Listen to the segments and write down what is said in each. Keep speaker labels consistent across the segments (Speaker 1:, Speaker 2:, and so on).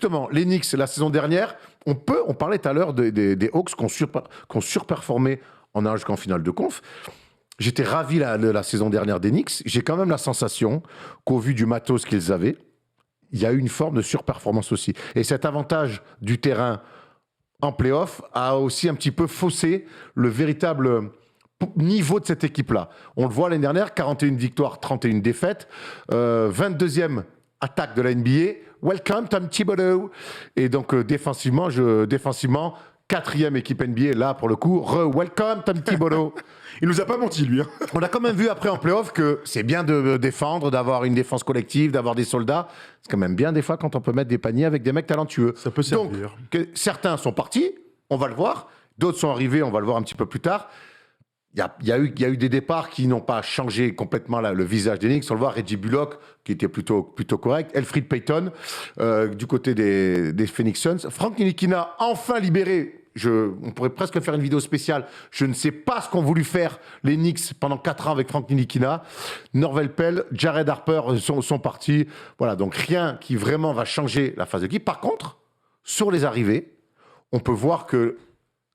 Speaker 1: justement, les Knicks, la saison dernière, on parlait tout à l'heure des Hawks qui ont surperformé en allant jusqu'en finale de conf. J'étais ravi de la saison dernière des Knicks. J'ai quand même la sensation qu'au vu du matos qu'ils avaient, il y a eu une forme de surperformance aussi. Et cet avantage du terrain en play-off a aussi un petit peu faussé le véritable niveau de cette équipe-là. On le voit l'année dernière, 41 victoires, 31 défaites, 22e attaque de la NBA. Welcome Tom Thibodeau. Et donc défensivement, quatrième équipe NBA, là pour le coup, welcome Tom Thibodeau.
Speaker 2: Il nous a pas menti, lui. Hein.
Speaker 1: On a quand même vu après en play-off que c'est bien de défendre, d'avoir une défense collective, d'avoir des soldats. C'est quand même bien des fois quand on peut mettre des paniers avec des mecs talentueux.
Speaker 2: Ça peut servir.
Speaker 1: Donc, certains sont partis, on va le voir. D'autres sont arrivés, on va le voir un petit peu plus tard. Il y a eu des départs qui n'ont pas changé complètement le visage des Knicks. On le voit, Reggie Bullock, qui était plutôt correct. Elfrid Payton, du côté des Phoenix Suns. Frank Ntilikina, enfin libéré. On pourrait presque faire une vidéo spéciale. Je ne sais pas ce qu'ont voulu faire les Knicks pendant 4 ans avec Frank Ntilikina. Norvel Pell, Jared Harper sont partis. Voilà, donc rien qui vraiment va changer la phase de l'équipe. Par contre, sur les arrivées, on peut voir que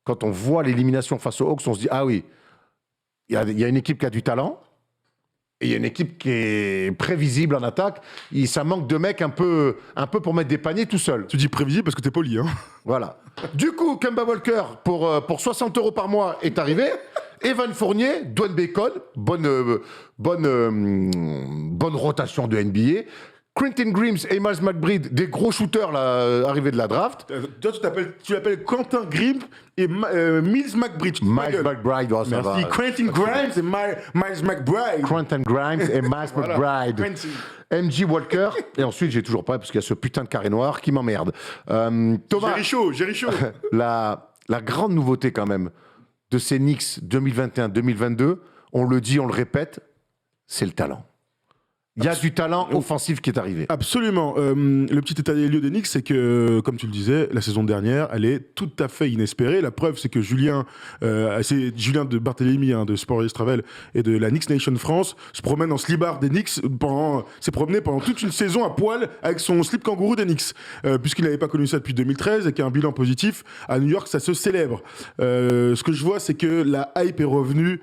Speaker 1: quand on voit l'élimination face aux Hawks, on se dit « Ah oui, il y a une équipe qui a du talent et il y a une équipe qui est prévisible en attaque. Ça manque de mecs un peu pour mettre des paniers tout seul. »
Speaker 2: Tu dis prévisible parce que t'es poli. Hein.
Speaker 1: Voilà. Du coup, Kemba Walker, pour 60 € par mois, est arrivé. Evan Fournier, Dwayne Bacon, bonne rotation de NBA. Quentin Grimes et Miles McBride, des gros shooters là, arrivés de la draft.
Speaker 2: Toi, tu l'appelles Quentin Grimes et Miles McBride.
Speaker 1: Miles McBride, oh, ça
Speaker 2: Merci.
Speaker 1: va.
Speaker 2: Quentin Grimes et Miles McBride.
Speaker 1: Quentin Grimes et Miles
Speaker 2: Voilà.
Speaker 1: McBride. MJ Walker, et ensuite j'ai toujours pas, parce qu'il y a ce putain de carré noir qui m'emmerde. Thomas,
Speaker 2: J'ai chaud.
Speaker 1: la grande nouveauté quand même de ces Knicks 2021-2022, on le dit, on le répète, c'est le talent. Il y a du talent offensif qui est arrivé.
Speaker 2: Absolument. Le petit état des lieux des Knicks, c'est que, comme tu le disais, la saison dernière, elle est tout à fait inespérée. La preuve, c'est que c'est Julien de Barthélémy, de Sport Travel et de la Knicks Nation France, se promène en slibard des Knicks, s'est promené pendant toute une saison à poil avec son slip kangourou des Knicks, puisqu'il n'avait pas connu ça depuis 2013 et qu'il y a un bilan positif. À New York, ça se célèbre. Ce que je vois, c'est que la hype est revenue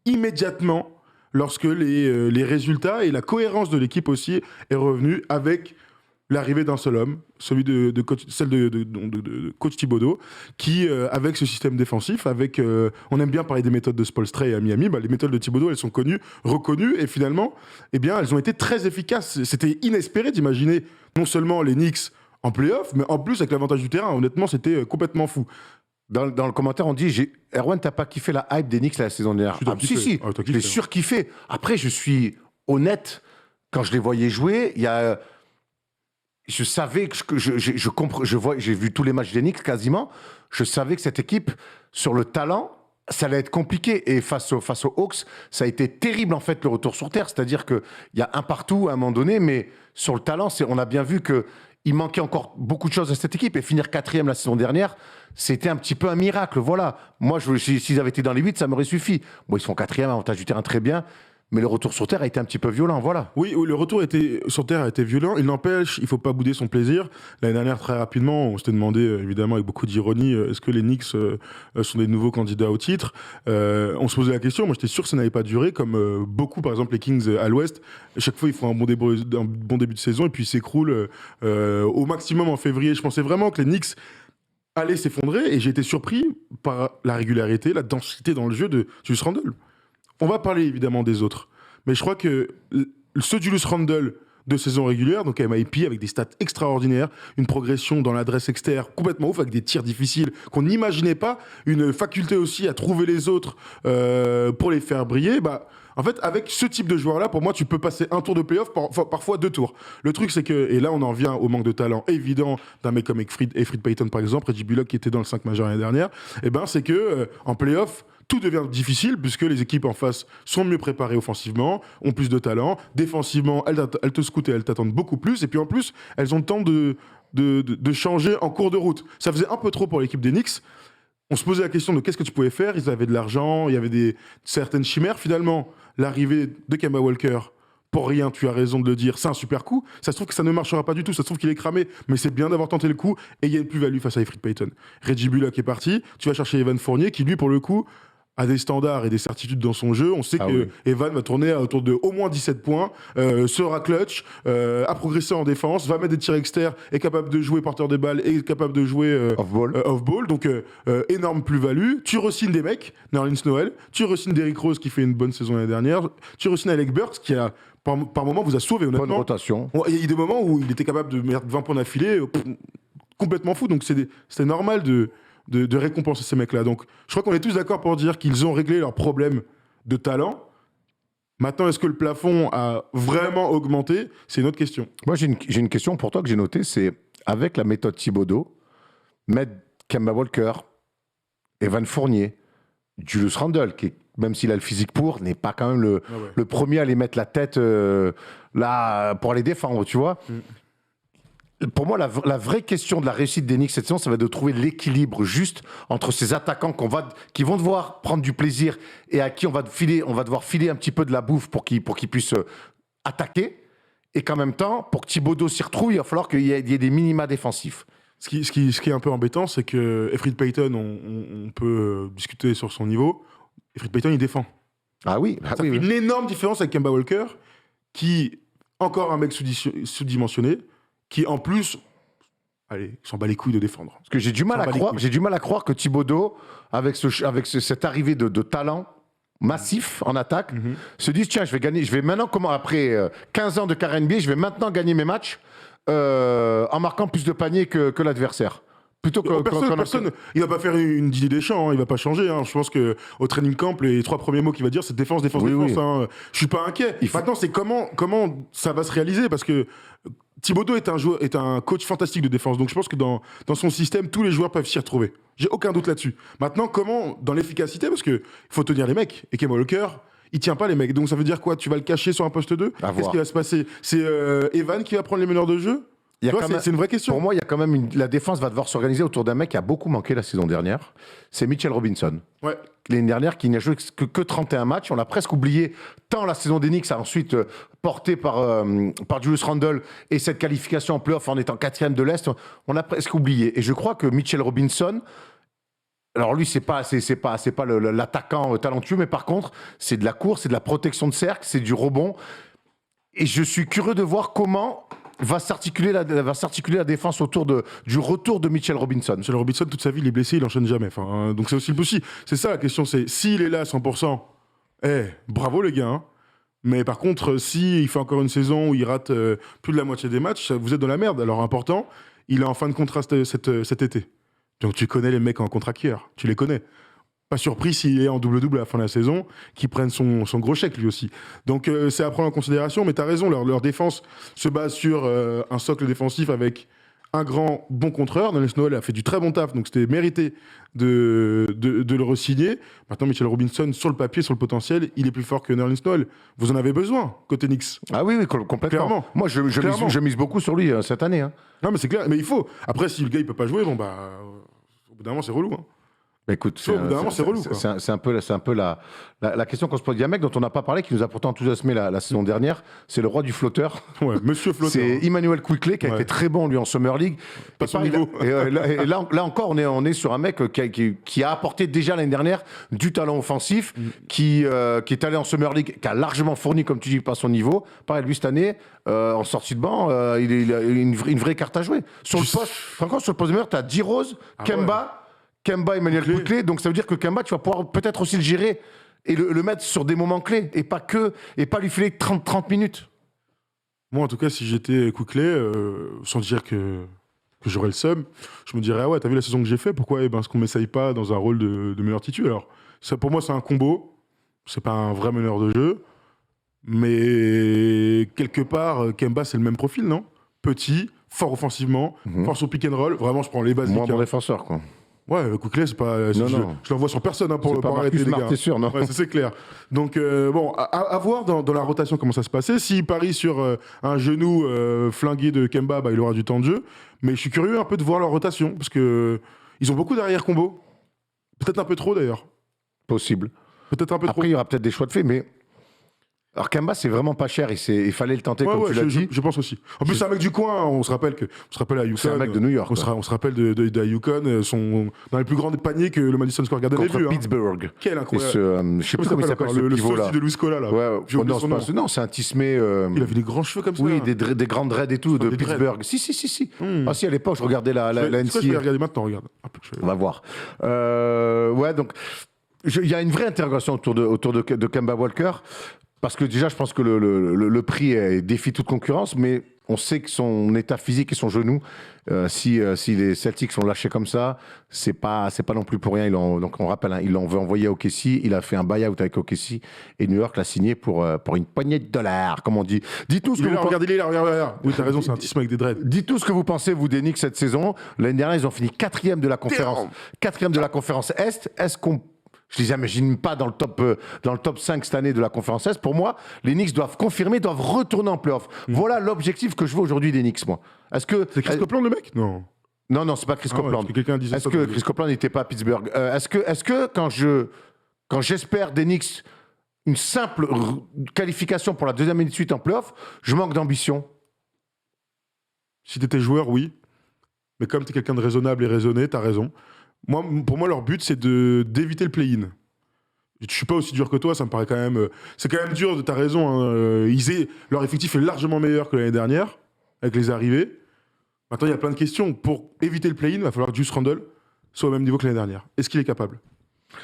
Speaker 2: immédiatement lorsque les résultats et la cohérence de l'équipe aussi est revenue avec l'arrivée d'un seul homme, celle de coach Thibodeau, qui, avec ce système défensif, on aime bien parler des méthodes de Spoelstra et à Miami, les méthodes de Thibodeau, elles sont connues, reconnues, et finalement, elles ont été très efficaces. C'était inespéré d'imaginer non seulement les Knicks en play-off, mais en plus avec l'avantage du terrain. Honnêtement, c'était complètement fou.
Speaker 1: Dans le commentaire, on dit Erwan, t'as pas kiffé la hype des Knicks la saison dernière? Si, je l'ai surkiffé. Après, je suis honnête, quand je les voyais jouer, je savais que j'ai vu tous les matchs des Knicks quasiment. Je savais que cette équipe, sur le talent, ça allait être compliqué. Et face aux Hawks, ça a été terrible en fait le retour sur terre. C'est-à-dire qu'il y a un partout à un moment donné, mais sur le talent, on a bien vu qu'il manquait encore beaucoup de choses à cette équipe. Et finir 4e la saison dernière, c'était un petit peu un miracle. Voilà. Moi, s'ils avaient été dans les 8, ça m'aurait suffi. Bon, ils sont 4e, avantage du terrain très bien. Mais le retour sur terre a été un petit peu violent, voilà.
Speaker 2: Oui, le retour sur terre a été violent. Il n'empêche, il ne faut pas bouder son plaisir. L'année dernière, très rapidement, on s'était demandé, évidemment, avec beaucoup d'ironie, est-ce que les Knicks sont des nouveaux candidats au titre? On se posait la question. Moi, j'étais sûr que ça n'allait pas durer, comme beaucoup, par exemple, les Kings à l'Ouest. À chaque fois, ils font un bon début de saison et puis ils s'écroulent au maximum en février. Je pensais vraiment que les Knicks allaient s'effondrer et j'ai été surpris par la régularité, la densité dans le jeu de Julius Randle. On va parler évidemment des autres, mais je crois que ce Julius Randle de saison régulière, donc MIP avec des stats extraordinaires, une progression dans l'adresse externe complètement ouf, avec des tirs difficiles qu'on n'imaginait pas, une faculté aussi à trouver les autres pour les faire briller, en fait, avec ce type de joueur-là, pour moi, tu peux passer un tour de playoff, parfois 2 tours. Le truc, c'est que, et là, on en vient au manque de talent évident d'un mec comme Elfrid Payton, par exemple, Reggie Bullock, qui était dans le 5 majeur l'année dernière, c'est que en playoff, tout devient difficile puisque les équipes en face sont mieux préparées offensivement, ont plus de talent. Défensivement, elles te scoutent et elles t'attendent beaucoup plus. Et puis en plus, elles ont le temps de changer en cours de route. Ça faisait un peu trop pour l'équipe des Knicks. On se posait la question de qu'est-ce que tu pouvais faire. Ils avaient de l'argent, il y avait certaines chimères. Finalement, l'arrivée de Kemba Walker pour rien, tu as raison de le dire, c'est un super coup. Ça se trouve que ça ne marchera pas du tout, ça se trouve qu'il est cramé, mais c'est bien d'avoir tenté le coup et il y a une plus-value face à Elfrid Payton. Reggie Bullock est parti, tu vas chercher Evan Fournier qui, lui, pour le coup, a des standards et des certitudes dans son jeu. On sait que Evan va tourner autour de au moins 17 points, sera clutch, a progressé en défense, va mettre des tirs externes, est capable de jouer porteur de balle, est capable de jouer off-ball. Donc, énorme plus-value. Tu re-signes des mecs, Nerlens Noel, tu re-signes Derrick Rose qui fait une bonne saison l'année dernière, tu re-signes Alec Burks qui a par moment vous a sauvé honnêtement.
Speaker 1: Bonne rotation.
Speaker 2: Il y a eu des moments où il était capable de mettre 20 points d'affilée, complètement fou. Donc c'est normal de récompenser ces mecs-là. Donc, je crois qu'on est tous d'accord pour dire qu'ils ont réglé leurs problèmes de talent. Maintenant, est-ce que le plafond a vraiment augmenté? C'est une autre question.
Speaker 1: Moi, j'ai une question pour toi que j'ai notée, c'est avec la méthode Thibodeau, mettre Kemba Walker, Evan Fournier, Julius Randle, qui, même s'il a le physique pour, n'est pas quand même le premier à aller mettre la tête là pour aller défendre, tu vois. Pour moi, la vraie question de la réussite des Knicks cette saison, ça va être de trouver l'équilibre juste entre ces attaquants qui vont devoir prendre du plaisir et à qui on va devoir filer un petit peu de la bouffe pour qu'ils puissent attaquer. Et qu'en même temps, pour que Thibodeau s'y retrouve, il va falloir qu'il y ait des minima défensifs.
Speaker 2: Ce qui est un peu embêtant, c'est que Elfrid Payton, on peut discuter sur son niveau. Elfrid Payton, il défend.
Speaker 1: Ah oui,
Speaker 2: ça fait une énorme différence avec Kemba Walker, qui, encore un mec sous-dimensionné, qui en plus, allez, s'en bat les couilles de défendre.
Speaker 1: Parce que j'ai du mal à croire que Thibodeau, avec cette arrivée de talent massif en attaque, se dise tiens, je vais maintenant, après 15 ans de carrière NBA, je vais maintenant gagner mes matchs en marquant plus de paniers que l'adversaire. Plutôt que
Speaker 2: personne, il va pas faire une Didier Deschamps, il va pas changer. Je pense que au training camp, les 3 premiers mots qu'il va dire, c'est défense.
Speaker 1: Oui.
Speaker 2: Je suis pas inquiet. Maintenant, c'est comment ça va se réaliser, parce que Thibodeau est un coach fantastique de défense. Donc je pense que dans son système, tous les joueurs peuvent s'y retrouver. J'ai aucun doute là-dessus. Maintenant, comment dans l'efficacité, parce que faut tenir les mecs. Et Kemba Walker, il tient pas les mecs. Donc ça veut dire quoi? Tu vas le cacher sur un poste 2? Qu'est-ce qui va se passer? C'est Evan qui va prendre les meneurs de jeu? C'est une vraie question.
Speaker 1: Pour moi, il y a quand même la défense va devoir s'organiser autour d'un mec qui a beaucoup manqué la saison dernière. C'est Mitchell Robinson.
Speaker 2: Ouais.
Speaker 1: L'année dernière, qui n'a joué que 31 matchs. On l'a presque oublié, tant la saison des Knicks a ensuite porté par Julius Randle et cette qualification en play-off en étant 4e de l'Est, on a presque oublié. Et je crois que Mitchell Robinson, alors lui, c'est pas l'attaquant talentueux, mais par contre, c'est de la course, c'est de la protection de cercle, c'est du rebond. Et je suis curieux de voir comment va s'articuler la défense autour du retour de Mitchell Robinson.
Speaker 2: Mitchell Robinson, toute sa vie, il est blessé, il enchaîne jamais. Donc c'est aussi le souci. C'est ça la question, c'est s'il est là à 100%, bravo les gars. Mais par contre, s'il fait encore une saison où il rate plus de la moitié des matchs, vous êtes dans la merde. Alors important, il est en fin de contrat cet été. Donc tu connais les mecs en contrat kier, tu les connais. Pas surpris s'il est en double-double à la fin de la saison, qu'il prenne son gros chèque lui aussi. Donc c'est à prendre en considération, mais tu as raison, leur défense se base sur un socle défensif avec un grand bon contreur. Nerlens Noel a fait du très bon taf, donc c'était mérité de le re-signer. Maintenant, Mitchell Robinson, sur le papier, sur le potentiel, il est plus fort que Nerlens Noel. Vous en avez besoin, côté Knicks.
Speaker 1: Ah oui, complètement.
Speaker 2: Clairement.
Speaker 1: Moi, je mise beaucoup sur lui cette année.
Speaker 2: Non, mais c'est clair, mais il faut. Après, si le gars, il peut pas jouer, au bout d'un moment, c'est relou.
Speaker 1: Écoute, c'est un peu la question qu'on se pose. Il y a un mec dont on n'a pas parlé, qui nous a pourtant enthousiasmé la saison dernière, c'est le roi du flotteur.
Speaker 2: Ouais, monsieur flotteur.
Speaker 1: C'est Immanuel Quickley, qui a été très bon, lui, en Summer League.
Speaker 2: Pas son niveau.
Speaker 1: Et là encore, on est sur un mec qui a apporté déjà l'année dernière du talent offensif, qui est allé en Summer League, qui a largement fourni, comme tu dis, pas son niveau. Pareil, lui, cette année, en sortie de banc, il a une vraie carte à jouer. Sur le poste de meneur, tu as D-Rose, Kemba, Emmanuel Quickley, donc ça veut dire que Kemba, tu vas pouvoir peut-être aussi le gérer et le mettre sur des moments clés et pas lui filer 30 minutes.
Speaker 2: Moi, en tout cas, si j'étais Quickley, sans dire que j'aurais le seum, je me dirais, ah ouais, t'as vu la saison que j'ai fait, pourquoi est-ce qu'on m'essaye pas dans un rôle de meneur titu? Alors, ça, pour moi, c'est un combo, c'est pas un vrai meneur de jeu, mais quelque part, Kemba, c'est le même profil, non? Petit, fort offensivement, force au pick and roll, vraiment, je prends les bases.
Speaker 1: Moins bon défenseur, quoi.
Speaker 2: Ouais, Quickley, c'est pas. Je l'envoie sur personne pour arrêter les gars.
Speaker 1: C'est sûr, non?
Speaker 2: Ouais, c'est clair. Donc, à voir dans la rotation comment ça se passait. S'il parie sur un genou flingué de Kemba, il aura du temps de jeu. Mais je suis curieux un peu de voir leur rotation, parce que ils ont beaucoup d'arrière combo. Peut-être un peu trop, d'ailleurs.
Speaker 1: Possible.
Speaker 2: Peut-être un peu trop.
Speaker 1: Après, il y aura peut-être des choix de fait, mais Alors Kemba, c'est vraiment pas cher. Il fallait le tenter,
Speaker 2: Ouais,
Speaker 1: comme
Speaker 2: ouais,
Speaker 1: tu l'as dit.
Speaker 2: je pense aussi. En plus, c'est un mec du coin. On se rappelle à Yukon.
Speaker 1: C'est un mec de New York.
Speaker 2: On se rappelle de Yukon, dans les plus grands paniers que le Madison Square Garden ait
Speaker 1: Contre
Speaker 2: vu.
Speaker 1: Pittsburgh.
Speaker 2: Quel
Speaker 1: Et
Speaker 2: incroyable.
Speaker 1: je sais plus comment il s'appelle ce
Speaker 2: le
Speaker 1: pivot là.
Speaker 2: sosie de Luis Scola là.
Speaker 1: Ouais,
Speaker 2: J'ai oublié son nom.
Speaker 1: non, c'est un tismé.
Speaker 2: Il avait des grands cheveux comme ça.
Speaker 1: Oui, des grandes dreads et tout de
Speaker 2: des dreads.
Speaker 1: Pittsburgh. Si. Ah si, à l'époque, je regardais la
Speaker 2: C'est quoi, je vais
Speaker 1: NCAA.
Speaker 2: regarder maintenant, regarde.
Speaker 1: On va voir. Ouais, donc il y a une vraie interrogation autour de Kemba Walker. Parce que déjà, je pense que le prix défie toute concurrence, mais on sait que son état physique et son genou, si les Celtics sont lâchés comme ça, c'est pas non plus pour rien. Donc on rappelle, hein, il l'en veut envoyer à OKC. Il a fait un buy-out avec OKC et New York l'a signé pour une poignée de dollars, comme on dit. Dites-nous ce que vous pensez.
Speaker 2: Regardez-les là, regarde. Oui, t'as raison, c'est un tisme avec des dreads.
Speaker 1: Dites-nous ce que vous pensez, vous, des Knicks cette saison. L'année dernière, ils ont fini 4e de la conférence. 4e de la conférence Est. Est-ce qu'on... Je les imagine pas dans le top 5 cette année de la conférence Est. Pour moi, les Knicks doivent confirmer, doivent retourner en playoff. Voilà l'objectif que je veux aujourd'hui des Knicks, moi. Est-ce que...
Speaker 2: C'est Chris Copeland le mec? Non.
Speaker 1: Non, c'est pas Chris Copeland.
Speaker 2: Parce que quelqu'un disait
Speaker 1: Est-ce
Speaker 2: ça
Speaker 1: que
Speaker 2: dans
Speaker 1: Chris Copeland n'était pas à Pittsburgh? Est-ce que quand j'espère des Knicks une simple qualification pour la deuxième année de suite en playoff, je manque d'ambition?
Speaker 2: Si t'étais joueur, oui. Mais comme t'es quelqu'un de raisonnable et raisonné, t'as raison. Pour moi, leur but, c'est d'éviter le play-in. Je suis pas aussi dur que toi, ça me paraît quand même... c'est quand même dur, t'as raison. Hein, leur effectif est largement meilleur que l'année dernière, avec les arrivées. Maintenant, il y a plein de questions. Pour éviter le play-in, il va falloir que Juice Randle soit au même niveau que l'année dernière. Est-ce qu'il est capable,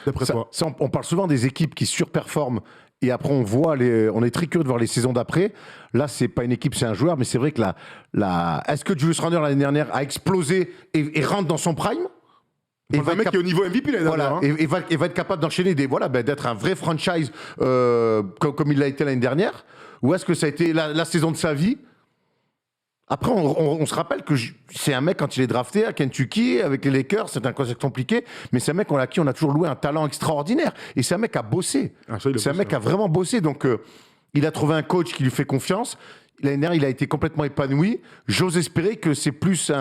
Speaker 2: d'après toi?
Speaker 1: On parle souvent des équipes qui surperforment et après on est très curieux de voir les saisons d'après. Là, c'est pas une équipe, c'est un joueur, mais c'est vrai que est-ce que Julius Randle l'année dernière a explosé et rentre dans son prime?
Speaker 2: Et un mec qui est au niveau MVP l'année dernière.
Speaker 1: Voilà, et va être capable d'enchaîner d'être un vrai franchise comme il l'a été l'année dernière? Ou est-ce que ça a été la saison de sa vie? Après, on se rappelle que c'est un mec, quand il est drafté à Kentucky, avec les Lakers, c'est un concept compliqué, mais c'est un mec à qui on a toujours loué un talent extraordinaire. Et c'est un mec qui a bossé. C'est un mec qui a vraiment bossé. Donc, il a trouvé un coach qui lui fait confiance. L'année dernière, il a été complètement épanoui. J'ose espérer que c'est plus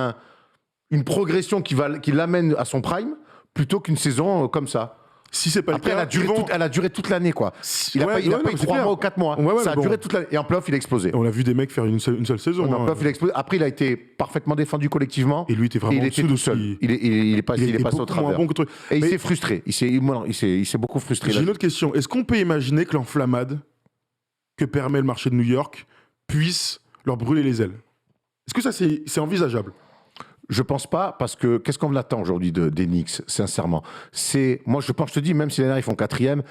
Speaker 1: une progression qui l'amène à son prime, plutôt qu'une saison comme ça.
Speaker 2: Si c'est pas
Speaker 1: Après,
Speaker 2: le cas,
Speaker 1: elle a duré toute l'année, quoi. Il a pas eu 3 mois ou 4 mois. Ça a duré toute l'année. Et en playoff, il a explosé.
Speaker 2: On a vu des mecs faire une seule saison.
Speaker 1: En playoff, il a explosé. Après, il a été parfaitement défendu collectivement.
Speaker 2: Et lui était vraiment
Speaker 1: il était tout seul. Il est passé au travers. Et il s'est frustré. Il s'est beaucoup frustré.
Speaker 2: J'ai une autre question. Est-ce qu'on peut imaginer que l'enflammade que permet le marché de New York puisse leur brûler les ailes? Est-ce que ça, c'est envisageable?
Speaker 1: Je pense pas, parce que qu'est-ce qu'on attend aujourd'hui des Knicks, sincèrement? Moi, je te dis, même si l'année dernière, ils font 4e,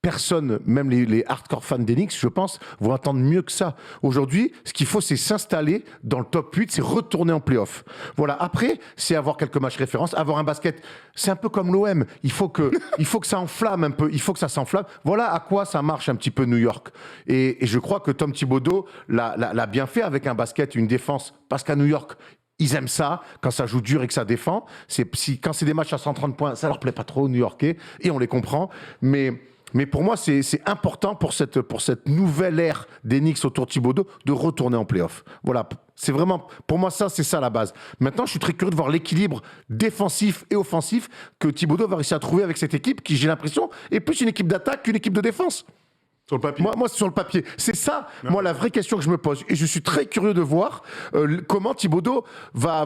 Speaker 1: personne, même les hardcore fans des Knicks, je pense, vont attendre mieux que ça. Aujourd'hui, ce qu'il faut, c'est s'installer dans le top 8, c'est retourner en playoff. Voilà. Après, c'est avoir quelques matchs références, avoir un basket. C'est un peu comme l'OM. Il faut que ça enflamme un peu. Il faut que ça s'enflamme. Voilà à quoi ça marche un petit peu New York. Et je crois que Tom Thibodeau l'a bien fait avec un basket, une défense. Parce qu'à New York, ils aiment ça, quand ça joue dur et que ça défend. Quand c'est des matchs à 130 points, ça leur plaît pas trop aux New-Yorkais, et on les comprend. Mais pour moi, c'est important pour cette nouvelle ère des Knicks autour de Thibodeau de retourner en play-off. Voilà, c'est vraiment, pour moi, c'est ça la base. Maintenant, je suis très curieux de voir l'équilibre défensif et offensif que Thibodeau va réussir à trouver avec cette équipe qui, j'ai l'impression, est plus une équipe d'attaque qu'une équipe de défense.
Speaker 2: Sur le papier.
Speaker 1: Moi, sur le papier. C'est ça, moi, la vraie question que je me pose. Et je suis très curieux de voir comment Thibodeau va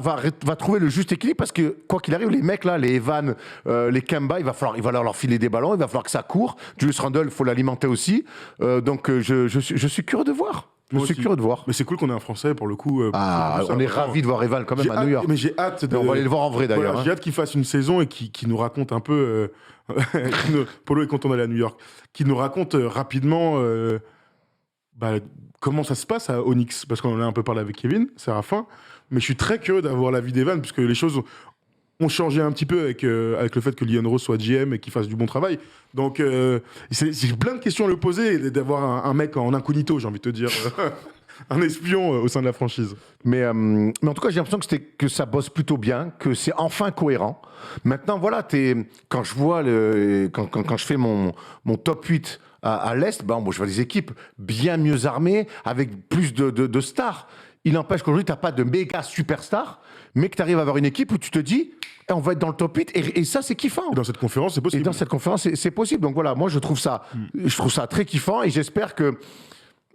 Speaker 1: trouver le juste équilibre. Parce que, quoi qu'il arrive, les mecs, là, les Evan, les Kemba, il va leur filer des ballons, il va falloir que ça court. Julius Randle, il faut l'alimenter aussi. Donc, je suis curieux de voir. Je suis curieux de voir.
Speaker 2: Mais c'est cool qu'on ait un Français, pour le coup.
Speaker 1: On est ravis de voir Evan quand même à New York.
Speaker 2: Mais j'ai hâte.
Speaker 1: On va aller le voir en vrai, d'ailleurs.
Speaker 2: Voilà, j'ai hâte qu'il fasse une saison et qu'il nous raconte un peu... Polo est content d'aller à New York. Qui nous raconte rapidement comment ça se passe à Onyx. Parce qu'on en a un peu parlé avec Kevin, Séraphin. Mais je suis très curieux d'avoir l'avis d'Evan, puisque les choses ont changé un petit peu avec le fait que Leon Rose soit GM et qu'il fasse du bon travail. Donc, j'ai plein de questions à lui poser, et d'avoir un mec en incognito, j'ai envie de te dire. Un espion au sein de la franchise.
Speaker 1: Mais en tout cas, j'ai l'impression que ça bosse plutôt bien, que c'est enfin cohérent. Maintenant, voilà, quand je vois quand je fais mon top 8 à l'Est, je vois des équipes bien mieux armées, avec plus de stars. Il n'empêche qu'aujourd'hui, tu n'as pas de méga superstars, mais que tu arrives à avoir une équipe où tu te dis, on va être dans le top 8, et ça, c'est kiffant.
Speaker 2: Et dans cette conférence, c'est
Speaker 1: Et
Speaker 2: possible.
Speaker 1: dans cette conférence, c'est possible. Donc voilà, moi, je trouve ça très kiffant, et j'espère que.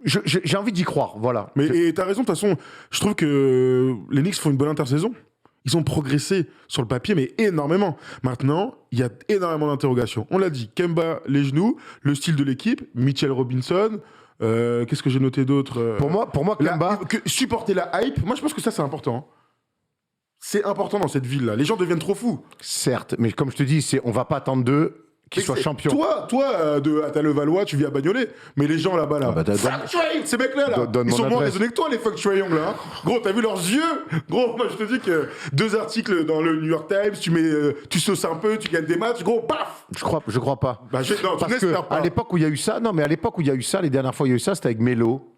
Speaker 1: J'ai envie d'y croire, voilà.
Speaker 2: Et t'as raison, de toute façon, je trouve que les Knicks font une bonne intersaison. Ils ont progressé sur le papier, mais énormément. Maintenant, il y a énormément d'interrogations. On l'a dit, Kemba, les genoux, le style de l'équipe, Mitchell Robinson, qu'est-ce que j'ai noté d'autre
Speaker 1: Pour moi, Kemba.
Speaker 2: supporter la hype, moi je pense que ça c'est important. Hein. C'est important dans cette ville-là. Les gens deviennent trop fous.
Speaker 1: Certes, mais comme je te dis, on va pas attendre d'eux qu'ils soient champions.
Speaker 2: Toi, à Levallois, tu vis à Bagnolet. Mais les gens là-bas, là. Ces mecs-là, là.
Speaker 1: Donne
Speaker 2: Ils
Speaker 1: mon
Speaker 2: sont moins
Speaker 1: adresse.
Speaker 2: raisonnés que toi, les fuck Young, là. Hein. Gros, t'as vu leurs yeux? Gros, moi, je te dis que 2 articles dans le New York Times, tu sauces un peu, tu gagnes des matchs, gros, paf!
Speaker 1: Je crois pas.
Speaker 2: Bah, non, tu
Speaker 1: Parce
Speaker 2: n'espères
Speaker 1: que à
Speaker 2: pas.
Speaker 1: l'époque où il y a eu ça, les dernières fois où il y a eu ça, c'était avec Melo.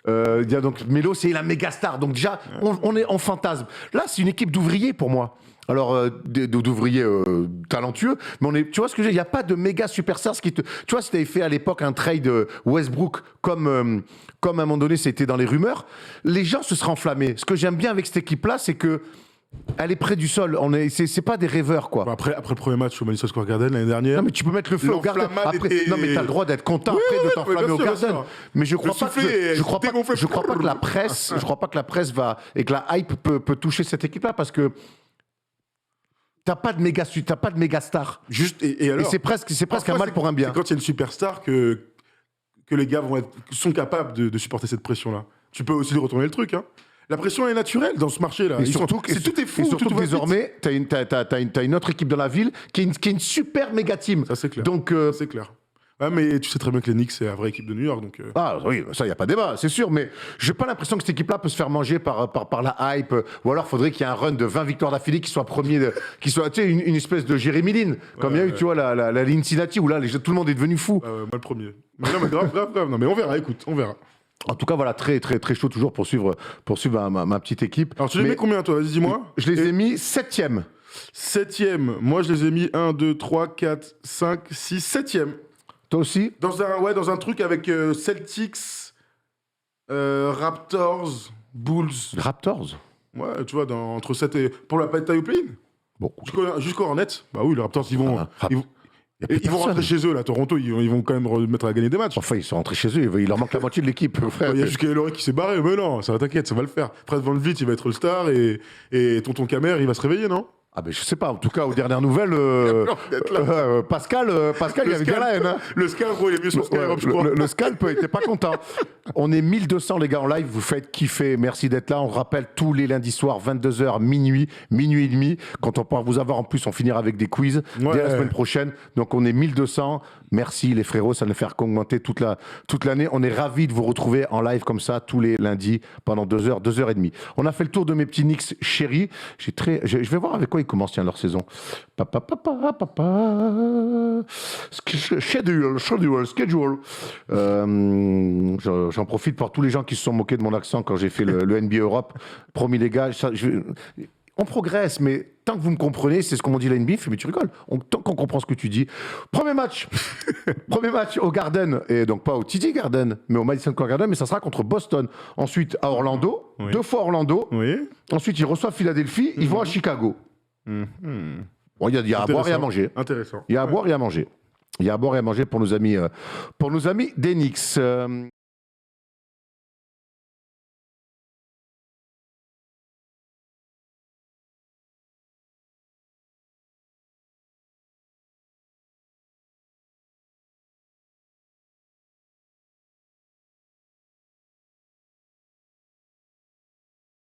Speaker 1: Donc Melo, c'est la méga star. Donc déjà, on est en fantasme. Là, c'est une équipe d'ouvriers pour moi. Alors, d'ouvriers talentueux, mais tu vois ce que je veux dire, il n'y a pas de méga superstars qui te. Tu vois, si tu avais fait à l'époque un trade Westbrook, comme à un moment donné, c'était dans les rumeurs, les gens se seraient enflammés. Ce que j'aime bien avec cette équipe-là, c'est que. Elle est près du sol. C'est pas des rêveurs, quoi.
Speaker 2: Bon, après le premier match au Madison Square Garden l'année dernière.
Speaker 1: Non, mais tu peux mettre le feu au Garden.
Speaker 2: L'enflammade
Speaker 1: Après,
Speaker 2: était-
Speaker 1: non, mais t'as le droit d'être content
Speaker 2: Oui,
Speaker 1: après de
Speaker 2: oui,
Speaker 1: t'enflammer
Speaker 2: bien
Speaker 1: au
Speaker 2: sûr, bien
Speaker 1: Garden.
Speaker 2: sûr.
Speaker 1: Mais je
Speaker 2: Le
Speaker 1: crois pas
Speaker 2: soufflet
Speaker 1: que
Speaker 2: est
Speaker 1: je crois pas,
Speaker 2: dégonflé.
Speaker 1: je crois pas que la presse, va et que la hype peut toucher cette équipe-là parce que t'as pas de méga star.
Speaker 2: Juste, et
Speaker 1: Et
Speaker 2: alors
Speaker 1: c'est presque
Speaker 2: Parfois,
Speaker 1: un mal
Speaker 2: c'est-
Speaker 1: pour un bien.
Speaker 2: C'est quand il y a une superstar que les gars sont capables de supporter cette pression-là. Tu peux aussi retourner le truc, hein. La pression est naturelle dans ce marché-là.
Speaker 1: Et surtout, que
Speaker 2: tout est fou.
Speaker 1: et surtout
Speaker 2: tout
Speaker 1: que
Speaker 2: va vite.
Speaker 1: désormais, t'as une autre équipe dans la ville qui est une super méga team.
Speaker 2: Ça, c'est clair.
Speaker 1: Donc,
Speaker 2: C'est clair. Ouais, mais tu sais très bien que les Knicks, c'est la vraie équipe de New York. Donc,
Speaker 1: ah oui, ça, il n'y a pas débat, c'est sûr, mais j'ai pas l'impression que cette équipe-là peut se faire manger par la hype, ou alors faudrait qu'il y ait un run de 20 victoires d'affilée qui soit premier, qui soit, tu sais, une espèce de Jérémy Lin, comme il y a eu, tu vois, la Cincinnati, où là, tout le monde est devenu fou.
Speaker 2: moi, le premier. Mais non, mais grave. Non, mais on verra, écoute, on verra.
Speaker 1: En tout cas, voilà, très, très, très chaud toujours pour suivre ma petite équipe.
Speaker 2: Alors, tu les
Speaker 1: Mais
Speaker 2: mets combien, toi? Vas-y, dis-moi.
Speaker 1: Je les ai mis 7e.
Speaker 2: 7e. Moi, je les ai mis 1, 2, 3, 4, 5, 6, 7e.
Speaker 1: Toi aussi?
Speaker 2: Dans un truc avec Celtics, Raptors, Bulls.
Speaker 1: Raptors?
Speaker 2: Ouais, tu vois, entre 7 et. Pour la bataille au play-in.
Speaker 1: Bon,
Speaker 2: Jusqu'au Hornets. Bah oui, les Raptors, ils vont.
Speaker 1: Ah, y a plus
Speaker 2: Ils vont
Speaker 1: personne.
Speaker 2: rentrer chez eux, là, Toronto, ils vont quand même remettre à gagner des matchs.
Speaker 1: Enfin, ils sont rentrés chez eux, il leur manque la moitié de l'équipe, frère.
Speaker 2: Il y a juste Kyle qui s'est barré, mais non, ça va, t'inquiète, ça va le faire. Fred Van Vliet, il va être le star et Tonton Kamer, il va se réveiller, non?
Speaker 1: Ah ben je sais pas, en tout cas aux dernières nouvelles, Pascal il avait bien la haine. Hein.
Speaker 2: Le Scalp, gros, il est mieux sur Skyrock, je crois.
Speaker 1: Le Scalp était pas content. On est 1200 les gars en live, vous faites kiffer, merci d'être là. On rappelle tous les lundis soirs, 22h, minuit et demi. Quand on pourra vous avoir en plus, on finira avec des quiz
Speaker 2: Ouais.
Speaker 1: dès la semaine prochaine. Donc on est 1200, merci les frérots, ça nous fait qu'augmenter toute l'année. On est ravis de vous retrouver en live comme ça tous les lundis pendant 2h, 2h30. On a fait le tour de mes petits Knicks chéris. Je vais voir avec quoi ils commencent leur saison. Schedule. J'en profite pour tous les gens qui se sont moqués de mon accent quand j'ai fait le NBA Europe. Promis les gars, on progresse, mais tant que vous me comprenez, c'est ce qu'on m'a dit la NBA, mais tu rigoles. Tant qu'on comprend ce que tu dis. Premier match au Garden, et donc pas au TD Garden, mais au Madison Square Garden, mais ça sera contre Boston. Ensuite à Orlando,
Speaker 2: Oui.
Speaker 1: 2 fois Orlando.
Speaker 2: Oui.
Speaker 1: Ensuite ils reçoivent Philadelphie, ils vont à Chicago. Bon, il y a à boire et à manger.
Speaker 2: Intéressant.
Speaker 1: Il y a à boire et à manger. Il y a à boire et à manger pour nos amis des Knicks.